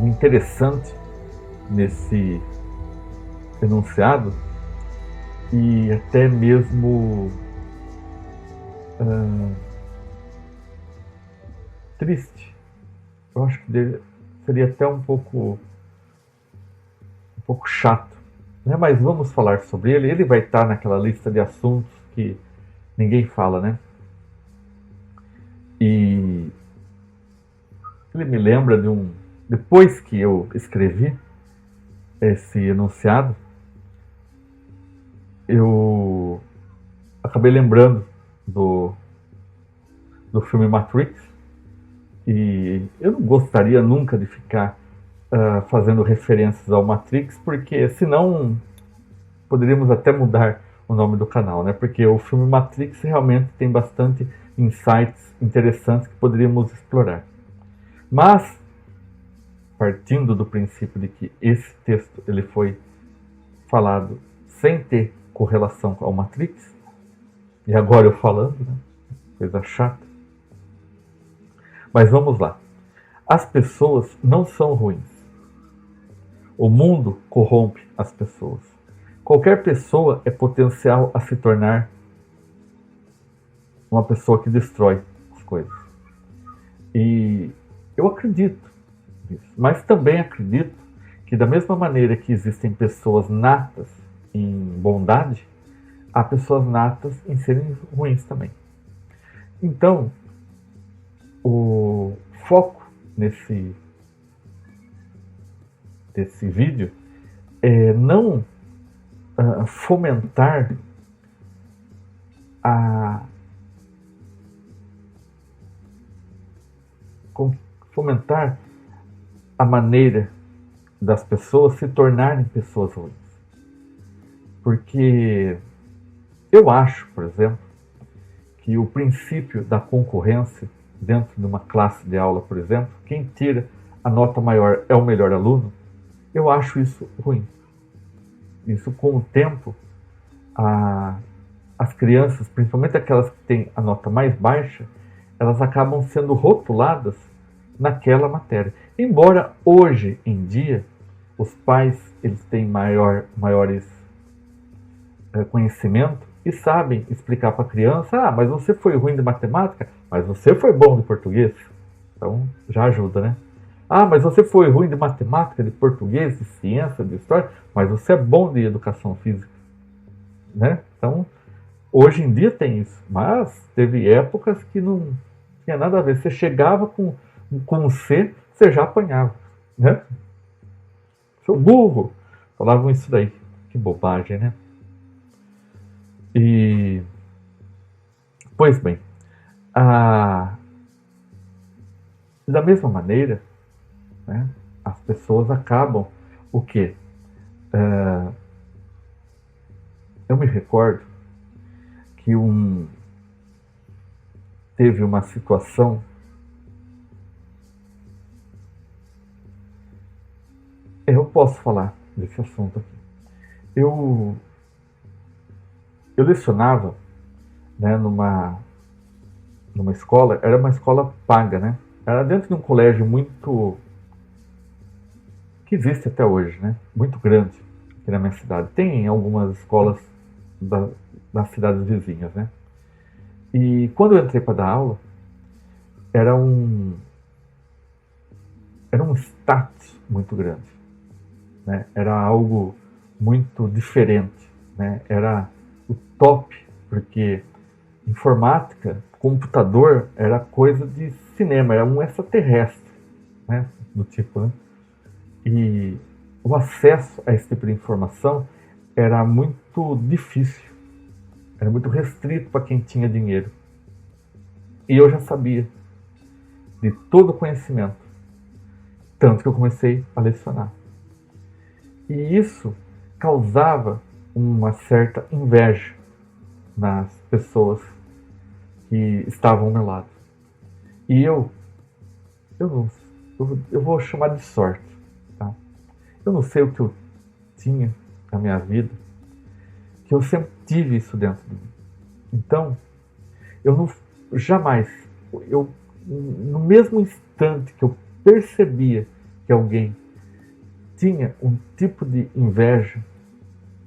interessante nesse enunciado e até mesmo triste. Eu acho que seria até um pouco chato, né? Mas vamos falar sobre ele. Ele vai estar naquela lista de assuntos que ninguém fala, né? E ele me lembra de depois que eu escrevi esse enunciado, eu acabei lembrando do filme Matrix, e eu não gostaria nunca de ficar fazendo referências ao Matrix, porque senão poderíamos até mudar o nome do canal, né? Porque o filme Matrix realmente tem bastante insights interessantes que poderíamos explorar. Mas, partindo do princípio de que esse texto ele foi falado sem ter correlação ao Matrix, e agora eu falando, né? Coisa chata. Mas vamos lá. As pessoas não são ruins. O mundo corrompe as pessoas. Qualquer pessoa é potencial a se tornar uma pessoa que destrói as coisas. E eu acredito nisso. Mas também acredito que da mesma maneira que existem pessoas natas em bondade, há pessoas natas em serem ruins também. Então, o foco nesse vídeo é não fomentar a maneira das pessoas se tornarem pessoas ruins. Porque eu acho, por exemplo, que o princípio da concorrência dentro de uma classe de aula, por exemplo, quem tira a nota maior é o melhor aluno, eu acho isso ruim. Isso, com o tempo, as crianças, principalmente aquelas que têm a nota mais baixa, elas acabam sendo rotuladas naquela matéria. Embora hoje em dia os pais eles têm maiores conhecimento e sabem explicar para a criança: mas você foi ruim de matemática, mas você foi bom de português. Então já ajuda, né? Mas você foi ruim de matemática, de português, de ciência, de história, mas você é bom de educação física, né? Então, hoje em dia tem isso, mas teve épocas que não tinha nada a ver. Você chegava com um C, você já apanhava, né? Seu burro! Falavam isso daí. Que bobagem, né? E, pois bem, da mesma maneira, né, as pessoas acabam o quê? Eu me recordo que teve uma situação eu posso falar desse assunto aqui. Eu lecionava, né, numa escola, era uma escola paga, né? Era dentro de um colégio muito que existe até hoje, né? Muito grande aqui na minha cidade. Tem algumas escolas das cidades vizinhas, né? E quando eu entrei para dar aula, era um status muito grande, né? Era algo muito diferente, né? Era o top, porque informática, computador era coisa de cinema, era um extraterrestre, né? Do tipo, né? E o acesso a esse tipo de informação era muito difícil, era muito restrito para quem tinha dinheiro. E eu já sabia de todo o conhecimento, tanto que eu comecei a lecionar. E isso causava uma certa inveja nas pessoas que estavam ao meu lado. E eu vou chamar de sorte, tá? Eu não sei o que eu tinha na minha vida, que eu sempre tive isso dentro de mim. Então, eu não jamais, no mesmo instante que eu percebia que alguém tinha um tipo de inveja,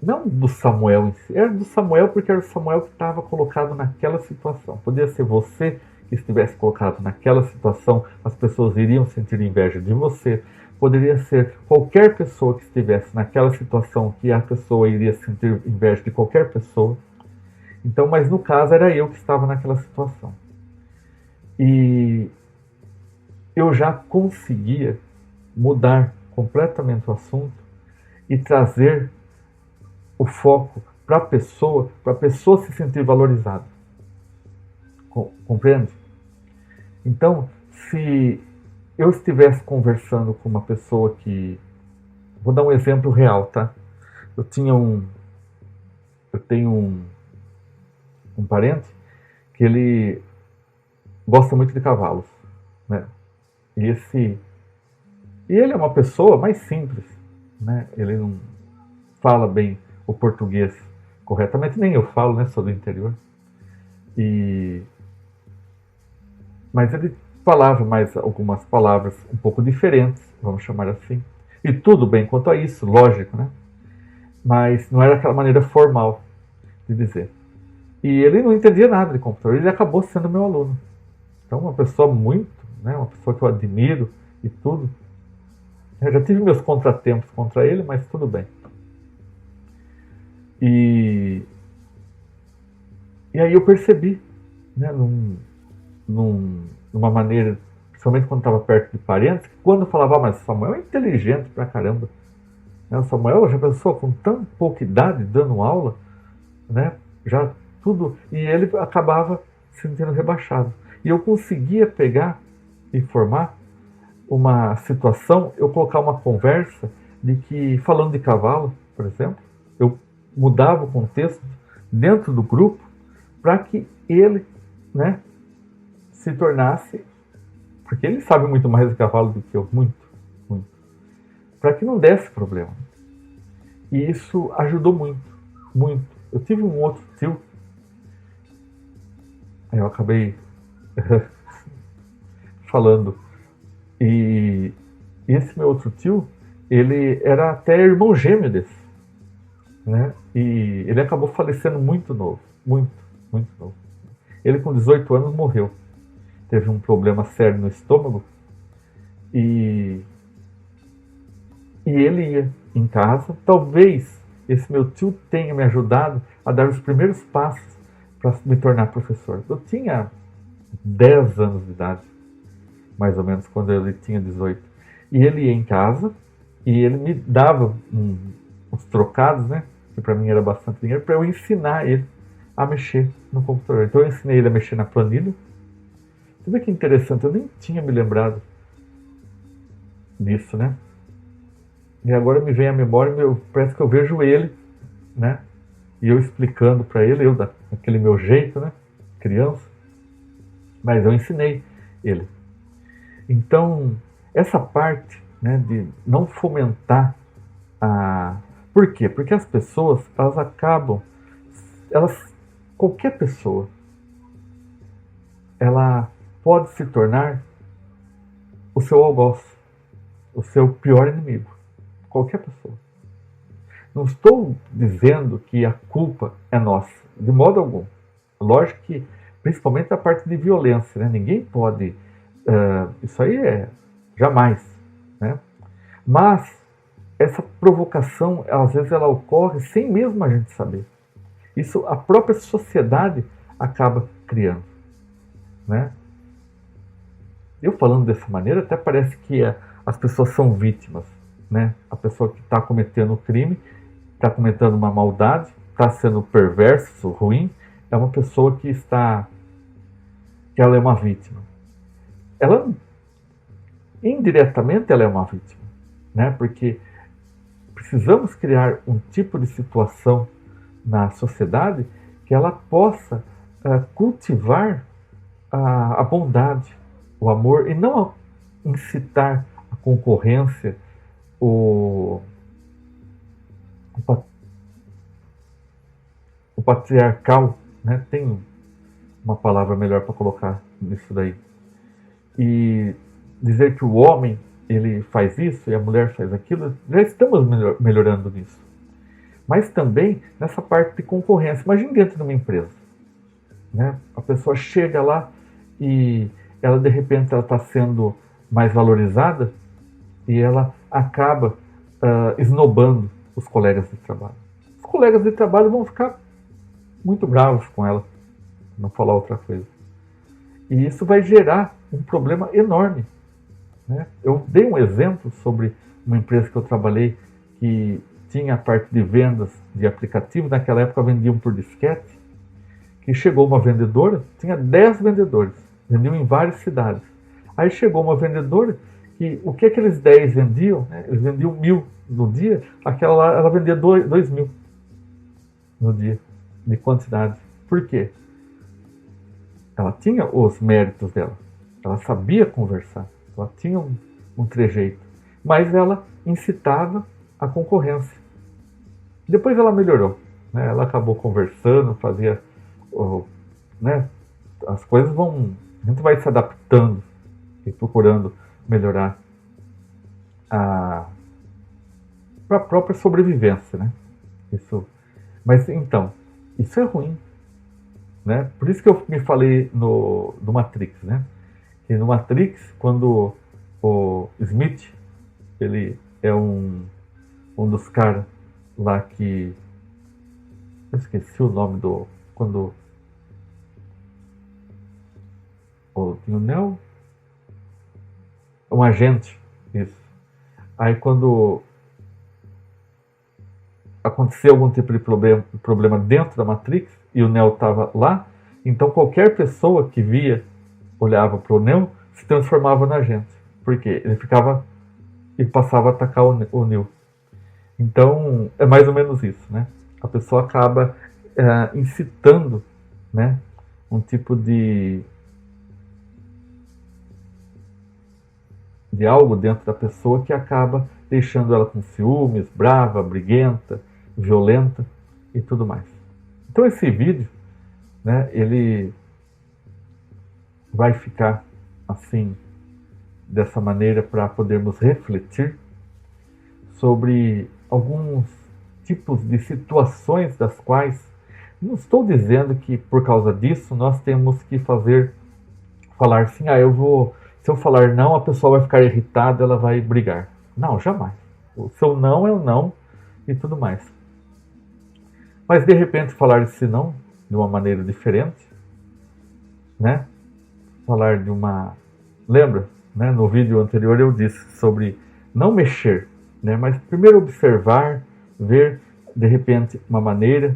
não do Samuel em si, era do Samuel porque era o Samuel que estava colocado naquela situação. Podia ser você que estivesse colocado naquela situação, as pessoas iriam sentir inveja de você. Poderia ser qualquer pessoa que estivesse naquela situação que a pessoa iria sentir inveja de qualquer pessoa. Então, mas no caso era eu que estava naquela situação. E eu já conseguia mudar completamente o assunto e trazer o foco para a pessoa se sentir valorizada. Compreende? Então, se eu estivesse conversando com uma pessoa que... Vou dar um exemplo real, tá? Eu tenho um parente que ele gosta muito de cavalos, né? E ele é uma pessoa mais simples, né? Ele não fala bem o português corretamente, nem eu falo, né? Sou do interior. Mas ele falava mais algumas palavras um pouco diferentes, vamos chamar assim. E tudo bem quanto a isso, lógico, né? Mas não era aquela maneira formal de dizer. E ele não entendia nada de computador, ele acabou sendo meu aluno. Então, uma pessoa uma pessoa que eu admiro e tudo. Eu já tive meus contratempos contra ele, mas tudo bem. E aí eu percebi, né, numa maneira, principalmente quando estava perto de parentes, que quando eu falava, mas Samuel é inteligente pra caramba. Né, o Samuel já pensou com tão pouca idade dando aula, né, já tudo, e ele acabava se sentindo rebaixado. E eu conseguia pegar e formar uma situação, eu colocar uma conversa de que, falando de cavalo, por exemplo, eu mudava o contexto dentro do grupo para que ele, né, se tornasse, porque ele sabe muito mais de cavalo do que eu, muito, para que não desse problema. E isso ajudou muito, muito. Eu tive um outro tio, eu acabei falando, e esse meu outro tio, ele era até irmão gêmeo desse, né? E ele acabou falecendo muito novo, muito novo. Ele com 18 anos morreu. Teve um problema sério no estômago e ele ia em casa. Talvez esse meu tio tenha me ajudado a dar os primeiros passos para me tornar professor. Eu tinha 10 anos de idade, mais ou menos, quando ele tinha 18. E ele ia em casa e ele me dava uns trocados, né? Que para mim era bastante dinheiro, para eu ensinar ele a mexer no computador. Então eu ensinei ele a mexer na planilha. Você vê que interessante, eu nem tinha me lembrado disso, né? E agora me vem à memória, parece que eu vejo ele, né? E eu explicando para ele, eu daquele meu jeito, né? Criança. Mas eu ensinei ele. Então, essa parte, né, de não fomentar a... Por quê? Porque as pessoas, qualquer pessoa, ela pode se tornar o seu algoz, o seu pior inimigo. Qualquer pessoa. Não estou dizendo que a culpa é nossa, de modo algum. Lógico que, principalmente a parte de violência, né? Ninguém pode... isso aí é jamais, né? Mas essa provocação, às vezes, ela ocorre sem mesmo a gente saber. Isso a própria sociedade acaba criando, né? Eu falando dessa maneira, até parece que as pessoas são vítimas, né? A pessoa que está cometendo o crime, está cometendo uma maldade, está sendo perverso, ruim, é uma pessoa que ela é uma vítima. Ela, indiretamente, ela é uma vítima, né? Porque precisamos criar um tipo de situação na sociedade que ela possa cultivar a bondade, o amor, e não incitar a concorrência, o patriarcal, né? Tem uma palavra melhor para colocar nisso daí. E dizer que o homem ele faz isso e a mulher faz aquilo, já estamos melhorando nisso. Mas também nessa parte de concorrência. Imagine dentro de uma empresa, né? A pessoa chega lá e ela de repente está sendo mais valorizada e ela acaba esnobando os colegas de trabalho. Os colegas de trabalho vão ficar muito bravos com ela, não falar outra coisa. E isso vai gerar um problema enorme, né? Eu dei um exemplo sobre uma empresa que eu trabalhei que tinha a parte de vendas de aplicativos, naquela época vendiam por disquete, que chegou uma vendedora, tinha 10 vendedores, vendiam em várias cidades. Aí chegou uma vendedora que o que aqueles 10 vendiam, né? Eles vendiam 1.000 no dia, aquela lá, ela vendia 2.000 no dia de quantidade. Por quê? Ela tinha os méritos dela, ela sabia conversar, ela tinha um trejeito, mas ela incitava a concorrência. Depois ela melhorou, né? Ela acabou conversando, fazia, né? As coisas vão, a gente vai se adaptando e procurando melhorar para a própria sobrevivência, né? Isso, mas então, isso é ruim, né? Por isso que eu me falei do Matrix, né? Que no Matrix, quando o Smith, ele é um dos caras lá que, eu esqueci o nome quando tinha o Neo, um agente, isso. Aí quando aconteceu algum tipo de problema dentro da Matrix e o Neo estava lá, então qualquer pessoa que via, olhava para o Neo, se transformava no agente. Por quê? Ele ficava e passava a atacar o Neo. Então, é mais ou menos isso, né? A pessoa acaba incitando, né, um tipo de algo dentro da pessoa que acaba deixando ela com ciúmes, brava, briguenta, violenta e tudo mais. Então esse vídeo, né, ele vai ficar assim, dessa maneira, para podermos refletir sobre alguns tipos de situações das quais não estou dizendo que por causa disso nós temos que falar assim, se eu falar não, a pessoa vai ficar irritada, ela vai brigar. Não, jamais. O seu não é o não e tudo mais. Mas de repente falar esse não de uma maneira diferente, né? Falar de uma... Lembra, né? No vídeo anterior eu disse sobre não mexer, né? Mas primeiro observar, ver de repente uma maneira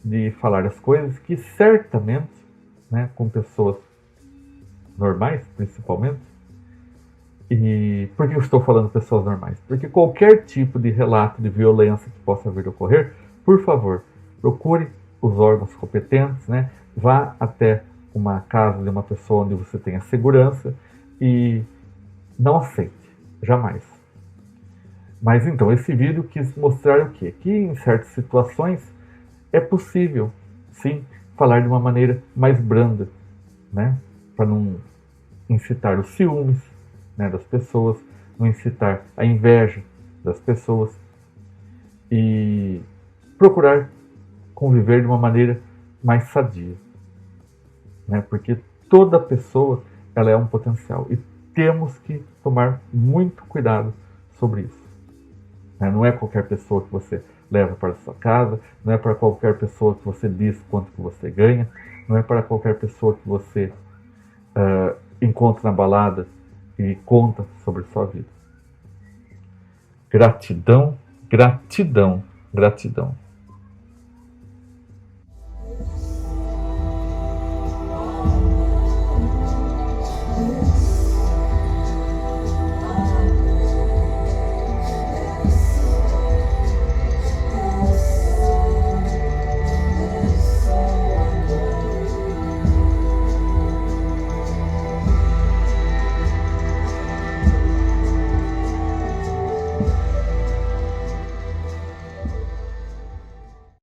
de falar as coisas que certamente, né, com pessoas normais, principalmente. E por que eu estou falando pessoas normais? Porque qualquer tipo de relato de violência que possa vir a ocorrer, por favor, procure os órgãos competentes, né? Vá até uma casa de uma pessoa onde você tenha segurança e não aceite, jamais. Mas então, esse vídeo quis mostrar o quê? Que em certas situações é possível, sim, falar de uma maneira mais branda, né? Para não incitar os ciúmes, né, das pessoas, não incitar a inveja das pessoas e procurar conviver de uma maneira mais sadia, né? Porque toda pessoa ela é um potencial e temos que tomar muito cuidado sobre isso, né? Não é qualquer pessoa que você leva para a sua casa, não é para qualquer pessoa que você diz quanto que você ganha, não é para qualquer pessoa que você encontra na balada e conta sobre sua vida. Gratidão, gratidão, gratidão.